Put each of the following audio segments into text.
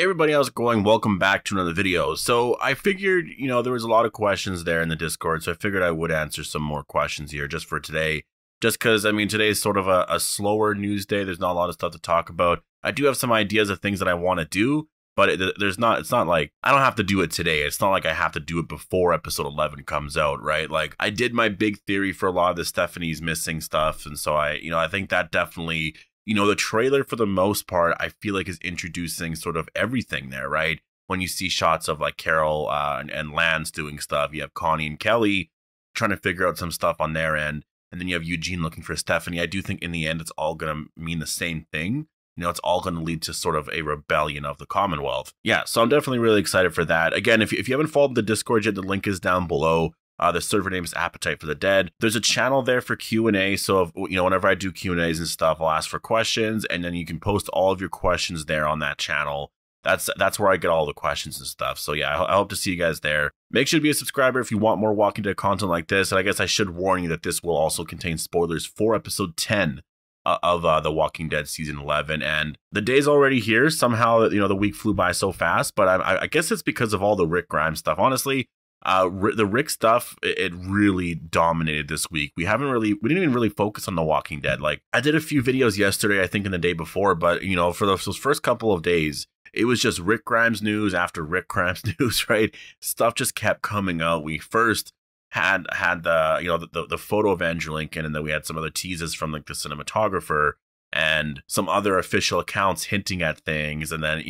Everybody, how's it going? Welcome back to another video. So I figured, there was a lot of questions there in the Discord, so I figured I would answer some more questions here just for today. Just because, today is sort of a slower news day. There's not a lot of stuff to talk about. I do have some ideas of things that I want to do, but it's not like I don't have to do it today. It's not like I have to do it before episode 11 comes out, right? Like I did my big theory for a lot of the Stephanie's missing stuff, and so I think that definitely. The trailer, for the most part, I feel like is introducing sort of everything there, right? When you see shots of like Carol and Lance doing stuff, you have Connie and Kelly trying to figure out some stuff on their end, and then you have Eugene looking for Stephanie. I do think in the end, it's all going to mean the same thing. It's all going to lead to sort of a rebellion of the Commonwealth. Yeah, so I'm definitely really excited for that. Again, if you haven't followed the Discord yet, the link is down below. The server name is Appetite for the Dead. There's a channel there for Q&A. So, whenever I do Q&As and stuff, I'll ask for questions, and then you can post all of your questions there on that channel. That's where I get all the questions and stuff. So yeah, I hope to see you guys there. Make sure to be a subscriber if you want more Walking Dead content like this. And I guess I should warn you that this will also contain spoilers for episode 10 of The Walking Dead season 11. And the day's already here. Somehow, the week flew by so fast. But I guess it's because of all the Rick Grimes stuff. Honestly, the Rick stuff, it really dominated this week. We didn't even really focus on The Walking Dead. Like I did a few videos yesterday, I think, and the day before, but for those first couple of days, it was just Rick Grimes news after Rick Grimes news, right? Stuff just kept coming out. We first had the photo of Andrew Lincoln, and then we had some other teases from like the cinematographer and some other official accounts hinting at things, and then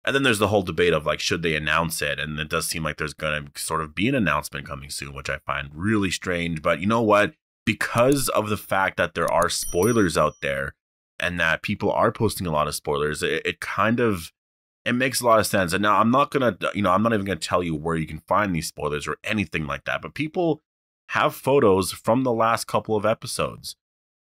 and then there's the whole debate of like, should they announce it? And it does seem like there's gonna sort of be an announcement coming soon, which I find really strange. But you know what? Because of the fact that there are spoilers out there and that people are posting a lot of spoilers, it makes a lot of sense. And now I'm not even gonna tell you where you can find these spoilers or anything like that, but people have photos from the last couple of episodes.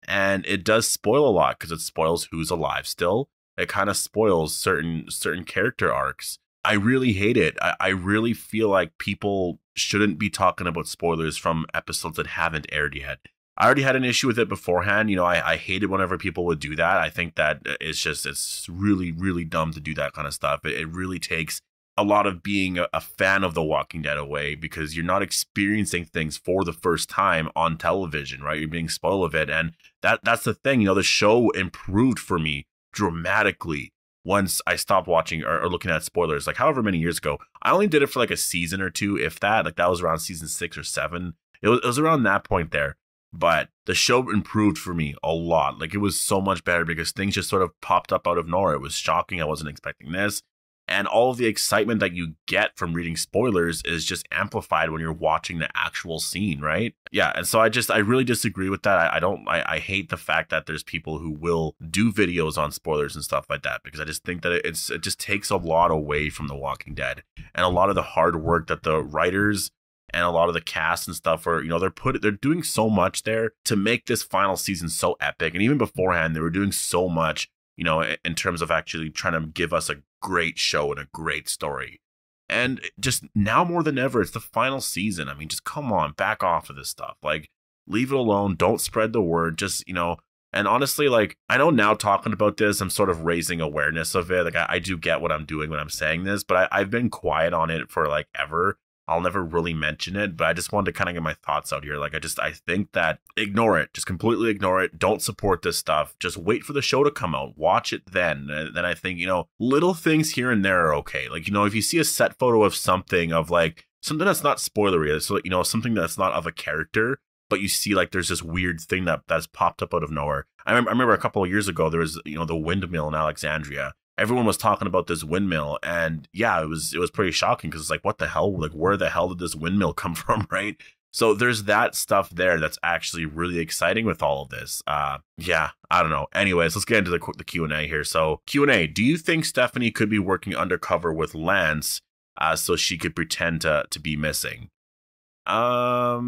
And it does spoil a lot because it spoils who's alive still. It kind of spoils certain character arcs. I really hate it. I really feel like people shouldn't be talking about spoilers from episodes that haven't aired yet. I already had an issue with it beforehand. I hate it whenever people would do that. I think that it's really, really dumb to do that kind of stuff. It really takes a lot of being a fan of The Walking Dead away, because you're not experiencing things for the first time on television, right? You're being spoiled of it. And that's the thing, the show improved for me dramatically once I stopped watching or looking at spoilers. Like however many years ago, I only did it for like a season or two, if that. Like that was around season 6 or 7. It was around that point there. But the show improved for me a lot. Like it was so much better because things just sort of popped up out of nowhere. It was shocking. I wasn't expecting this. And all of the excitement that you get from reading spoilers is just amplified when you're watching the actual scene, right? Yeah, and so I really disagree with that. I hate the fact that there's people who will do videos on spoilers and stuff like that, because I just think that it just takes a lot away from The Walking Dead and a lot of the hard work that the writers and a lot of the cast and stuff are, they're doing so much there to make this final season so epic. And even beforehand, they were doing so much, in terms of actually trying to give us a great show and a great story. And just now more than ever, it's the final season. Just come on, back off of this stuff. Like, leave it alone. Don't spread the word. Just, and honestly, like, I know now talking about this, I'm sort of raising awareness of it. Like, I do get what I'm doing when I'm saying this, but I've been quiet on it for like ever. I'll never really mention it, but I just wanted to kind of get my thoughts out here. Like, I think that ignore it. Just completely ignore it. Don't support this stuff. Just wait for the show to come out. Watch it then. And then I think, little things here and there are okay. Like, if you see a set photo of something, of like something that's not spoilery, so, something that's not of a character, but you see like there's this weird thing that's popped up out of nowhere. I remember a couple of years ago, there was, the windmill in Alexandria. Everyone was talking about this windmill, and yeah, it was pretty shocking because it's like, what the hell? Like, where the hell did this windmill come from, right? So there's that stuff there that's actually really exciting with all of this. Yeah, I don't know. Anyways, let's get into the Q&A here. So Q&A, do you think Stephanie could be working undercover with Lance so she could pretend to be missing? I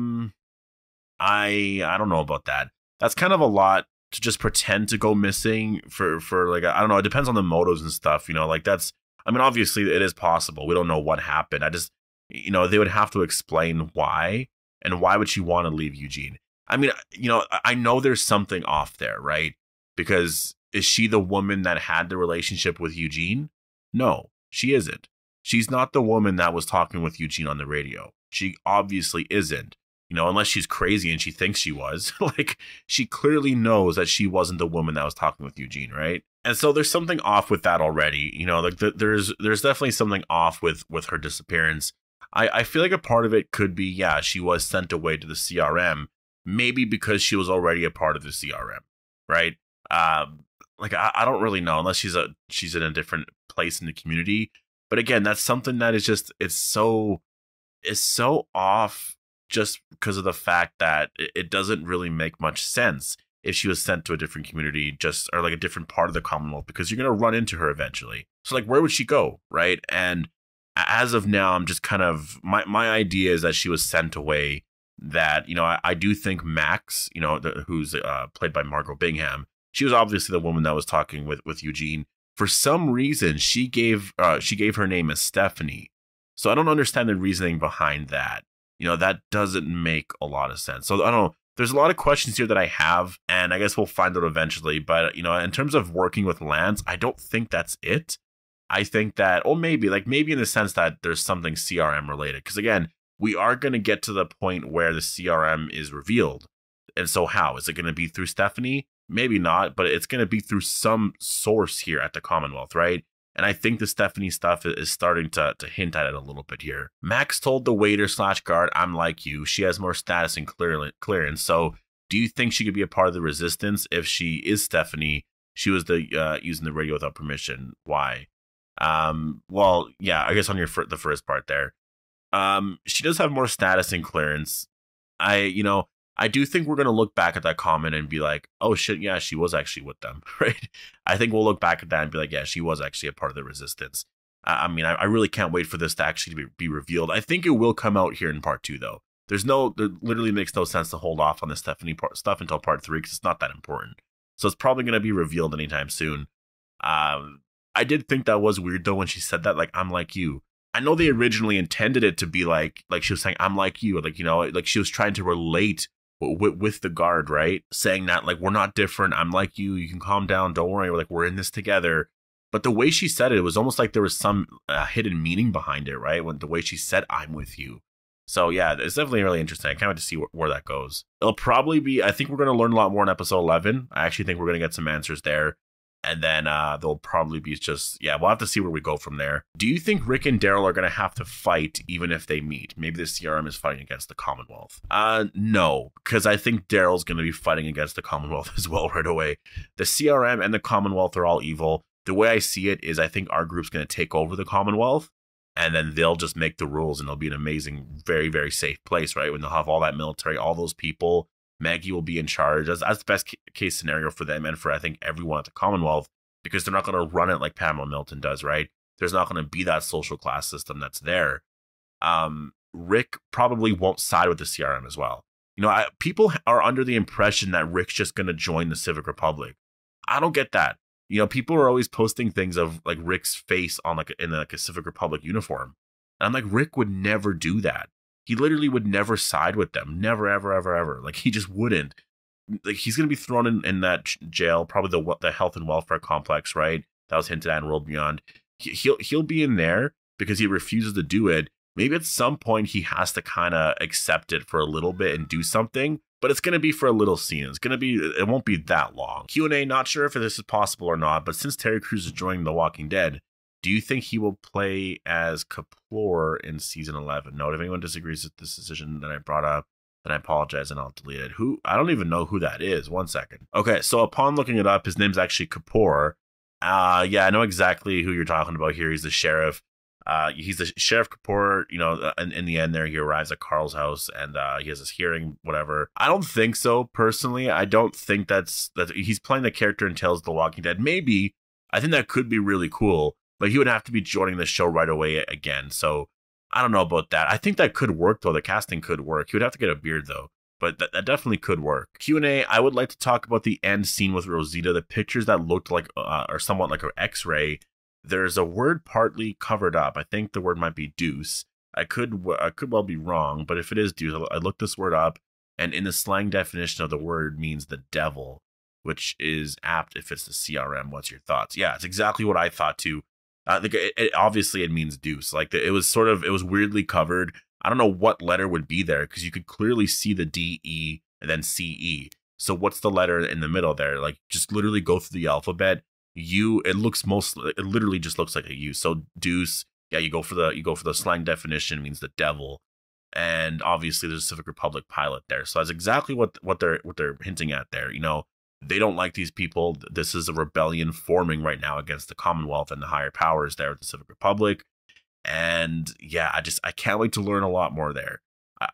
don't know about that. That's kind of a lot to just pretend to go missing for like, I don't know, it depends on the motives and stuff, like that's, obviously it is possible. We don't know what happened. I just, they would have to explain why, and why would she want to leave Eugene? I know there's something off there, right? Because is she the woman that had the relationship with Eugene? No, She isn't. She's not the woman that was talking with Eugene on the radio. She obviously isn't. You know, unless she's crazy and she thinks she was. Like, she clearly knows that she wasn't the woman that was talking with Eugene, right? And so there's something off with that already. You know, like there's definitely something off with her disappearance. I feel like a part of it could be, yeah, she was sent away to the CRM, maybe because she was already a part of the CRM, right? Like I don't really know, unless she's in a different place in the community. But again, that's something that is just it's so off, just because of the fact that it doesn't really make much sense if she was sent to a different community, or like a different part of the Commonwealth, because you're going to run into her eventually. So like, where would she go, right? And as of now, I'm just kind of, my idea is that she was sent away. That, you know, I do think Max, you know, who's played by Margot Bingham, she was obviously the woman that was talking with Eugene. For some reason, she gave her name as Stephanie. So I don't understand the reasoning behind that. You know, that doesn't make a lot of sense. So I don't know. There's a lot of questions here that I have, and I guess we'll find out eventually. But, you know, in terms of working with Lance, I don't think that's it. I think that, or maybe in the sense that there's something CRM related. Because again, we are going to get to the point where the CRM is revealed. And so how? Is it going to be through Stephanie? Maybe not, but it's going to be through some source here at the Commonwealth, right? And I think the Stephanie stuff is starting to hint at it a little bit here. Max told the waiter/guard, "I'm like you. She has more status and clearance. So do you think she could be a part of the resistance if she is Stephanie? She was using the radio without permission. Why?" Well, yeah, I guess on the first part there. She does have more status and clearance. I do think we're going to look back at that comment and be like, oh shit, yeah, she was actually with them, right? I think we'll look back at that and be like, yeah, she was actually a part of the resistance. I mean, I really can't wait for this to actually be revealed. I think it will come out here in part 2, though. There literally makes no sense to hold off on the Stephanie stuff until part 3, because it's not that important. So it's probably going to be revealed anytime soon. I did think that was weird, though, when she said that, like, "I'm like you." I know they originally intended it to be like she was saying, "I'm like you," like, you know, like she was trying to relate with the guard, right? Saying that, like, "We're not different. I'm like you. You can calm down. Don't worry. We're in this together." But the way she said it was almost like there was some hidden meaning behind it, right? When the way she said, "I'm with you." So yeah, it's definitely really interesting. I can't wait to see where that goes. It'll probably be, I think we're going to learn a lot more in episode 11. I actually think we're going to get some answers there. And then there'll probably be we'll have to see where we go from there. Do you think Rick and Daryl are going to have to fight even if they meet? Maybe the CRM is fighting against the Commonwealth. No, because I think Daryl's going to be fighting against the Commonwealth as well right away. The CRM and the Commonwealth are all evil. The way I see it is I think our group's going to take over the Commonwealth, and then they'll just make the rules, and it'll be an amazing, very, very safe place, right? When they'll have all that military, all those people. Maggie will be in charge. That's the best case scenario for them and for, I think, everyone at the Commonwealth, because they're not going to run it like Pamela Milton does, right? There's not going to be that social class system that's there. Rick probably won't side with the CRM as well. You know, people are under the impression that Rick's just going to join the Civic Republic. I don't get that. You know, people are always posting things of like Rick's face on in a Civic Republic uniform. And I'm like, Rick would never do that. He literally would never side with them. Never, ever, ever, ever. Like, he just wouldn't. Like, he's going to be thrown in that jail, probably the health and welfare complex, right? That was hinted at in World Beyond. He'll be in there because he refuses to do it. Maybe at some point he has to kind of accept it for a little bit and do something, but it's going to be for a little scene. It won't be that long. Q&A, not sure if this is possible or not, but since Terry Crews is joining The Walking Dead, do you think he will play as KAPOOR in season 11? No, if anyone disagrees with this decision that I brought up, then I apologize and I'll delete it. I don't even know who that is. 1 second. Okay, so upon looking it up, his name's actually KAPOOR. Yeah, I know exactly who you're talking about here. He's the sheriff. He's the Sheriff KAPOOR. You know, in the end there, he arrives at Carl's house and he has this hearing, whatever. I don't think so, personally. I don't think that he's playing the character in Tales of the Walking Dead. Maybe. I think that could be really cool. But he would have to be joining the show right away again. So I don't know about that. I think that could work, though. The casting could work. He would have to get a beard, though. But that definitely could work. Q&A, I would like to talk about the end scene with Rosita. The pictures that looked like, or somewhat like an X-ray. There's a word partly covered up. I think the word might be deuce. I could well be wrong, but if it is deuce, I looked this word up. And in the slang definition of the word means the devil, which is apt if it's the CRM. What's your thoughts? Yeah, it's exactly what I thought, too. Obviously it means deuce. Like it was weirdly covered. I don't know what letter would be there because you could clearly see the DE and then CE. So what's the letter in the middle there? Like just literally go through the alphabet. U. It literally just looks like a U. So deuce. Yeah, you go for the slang definition, means the devil. And obviously there's a Civic Republic pilot there. So that's exactly what they're hinting at there. You know, they don't like these people. This is a rebellion forming right now against the Commonwealth and the higher powers there at the Civic Republic. And yeah, I can't wait to learn a lot more there.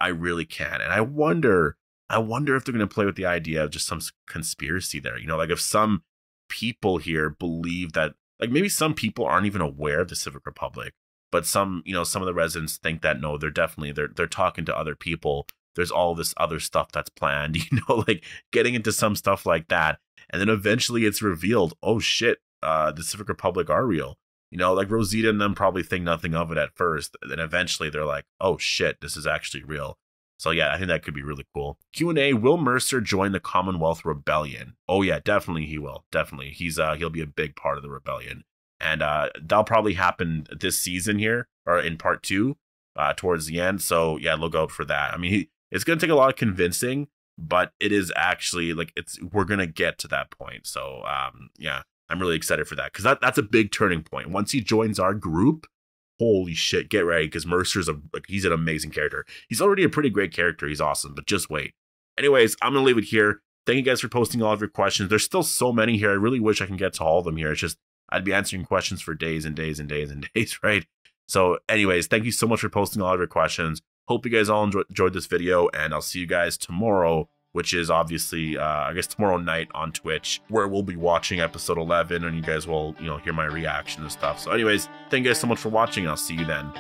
I really can. And I wonder if they're going to play with the idea of just some conspiracy there. You know, like if some people here believe that, like maybe some people aren't even aware of the Civic Republic. But some of the residents think that no, they're talking to other people. There's all this other stuff that's planned, like getting into some stuff like that. And then eventually it's revealed, oh shit, the Civic Republic are real. Like Rosita and them probably think nothing of it at first. Then eventually they're like, oh shit, this is actually real. So yeah, I think that could be really cool. Q&A, will Mercer join the Commonwealth Rebellion? Oh yeah, definitely he will. Definitely. He'll be a big part of the rebellion. And that'll probably happen this season here, or in part 2, towards the end. So yeah, look out for that. I mean, it's going to take a lot of convincing, but it is actually like we're going to get to that point. So yeah, I'm really excited for that because that's a big turning point. Once he joins our group, holy shit, get ready because Mercer's he's an amazing character. He's already a pretty great character. He's awesome, but just wait. Anyways, I'm going to leave it here. Thank you guys for posting all of your questions. There's still so many here. I really wish I can get to all of them here. It's just I'd be answering questions for days and days and days and days, right? So anyways, thank you so much for posting all of your questions. Hope you guys all enjoyed this video, and I'll see you guys tomorrow, which is obviously, I guess tomorrow night on Twitch, where we'll be watching episode 11, and you guys will, hear my reaction and stuff. So anyways, thank you guys so much for watching, and I'll see you then.